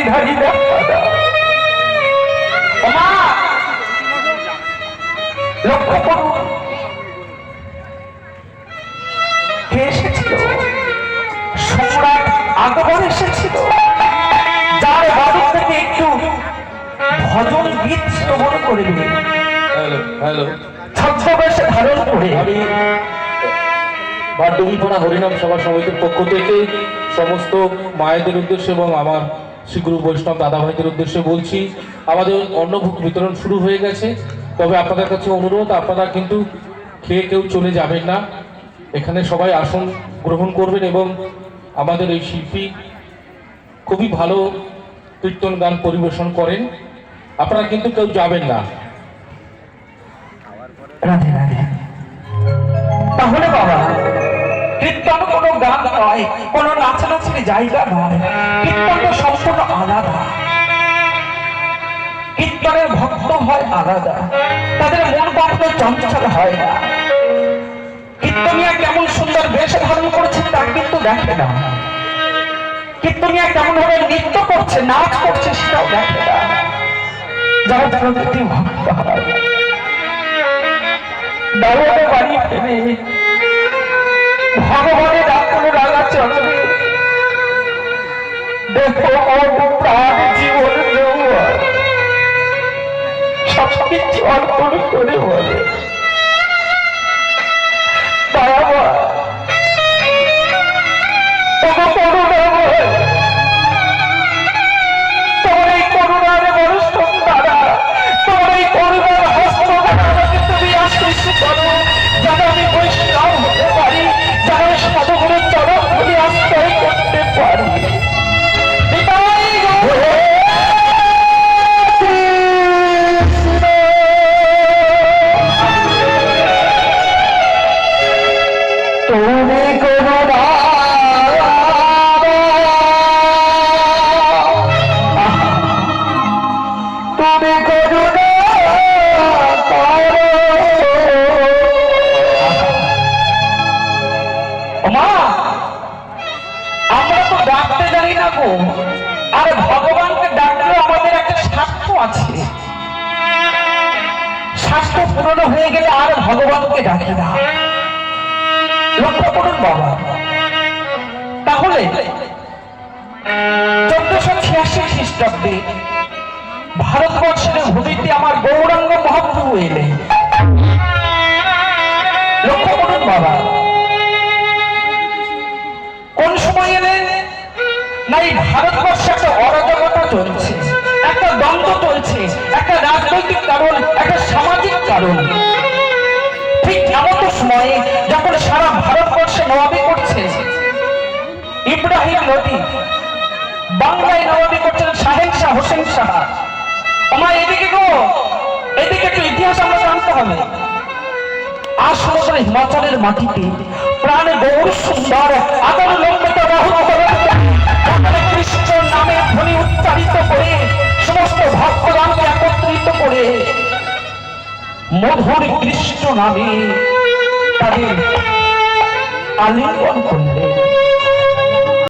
গিরিধারী দেখা লক্ষ্য করুন কে এসেছিল? সম্রাট আকবর এসেছিল, যার বাড়ি থেকে একটু ভজন গীত শ্রবণ করবে, ছদ্মবেশে ধারণ করে। ডুমপাড়া হরিনাম সভা সমিতির পক্ষ থেকে সমস্ত মায়েদের উদ্দেশ্যে এবং আমার শ্রী গুরু বৈষ্ণব দাদা ভাইদের উদ্দেশ্যে বলছি, আমাদের অন্নভোগ বিতরণ শুরু হয়ে গেছে। তবে আপনাদের কাছে অনুরোধ, আপনারা কিন্তু খেয়ে কেউ চলে যাবেন না, এখানে সবাই আসন গ্রহণ করবেন। এবং আমাদের এই শিল্পী খুবই ভালো কীর্তন গান পরিবেশন করেন, আপনারা কিন্তু কেউ যাবেন না। রাধে রাধে। তাহলে বাবা, কীর্তন কোনো গান নয়, কোনো নাচানাচির জায়গা নয়, কীর্তন তো সম্পূর্ণ আলাদা। কীর্তনের ভক্ত হয় আলাদা, তাদের মন কখনো চঞ্চল হয় না। কীর্তনিয়া কেমন সুন্দর বেশ ধারণ করেছে তা কিন্তু দেখে না, কীর্তনিয়া কেমন ভাবে নৃত্য করছে, নাচ করছে সেটাও দেখে না। যারা প্রকৃতি ভক্ত হয় দারোয়ানে বাড়ি ফেলে ভগবানের আপন রাগা চলবে। দেখো প্রাণ জীবন দেওয়া সবকিছু অর্পণ করে বলে তোমার এই করুণার বরুণ দ্বারা, তোমার এই করুণার হস্ত দ্বারা তুমি আশ্রিত করো, যেন আমি বৈষ্ণব হতে পারি, যেন আমি সদগুরুর চরণ ধরে আশ্রয় করতে পারি। আর ভগবানকে ডাকলেও আমাদের একটা স্বার্থ আছে, স্বার্থ পূরণ হয়ে গেলে আর ভগবানকে ডাকে না। লক্ষ্য করুন বাবা, তাহলে 1486 খ্রিস্টাব্দে ভারতবর্ষের ভূমিতে আমার গৌরাঙ্গ মহাপ্রভু এলেন। লক্ষ্য করুন বাবা, কোন সময় এলেন না? এই ভারতবর্ষে একটা অরাজকতা চলছে, একটা দ্বন্দ্ব চলছে, একটা রাজনৈতিক কারণ, একটা সামাজিক কারণ। ঠিক এমন সময়ে যখন সারা ভারতবর্ষে নবাবি করছে ইব্রাহিম লোধি, বাংলায় নবাবি করছেন শাহেন শাহ, হোসেন শাহ। আমার এদিকে গো, এদিকে একটু ইতিহাস আমরা জানতে হবে। আর সমগ্র হিমাচলের মাটিতে প্রাণ গৌর সুন্দর আদর লম্বিত বাহু কৃষ্ণ নামে ধ্বনি উচ্চারিত করে সমস্ত ভক্তগণকে একত্রিত করে মধুর কৃষ্ণ নামে তাদের আলিঙ্গন করলেন।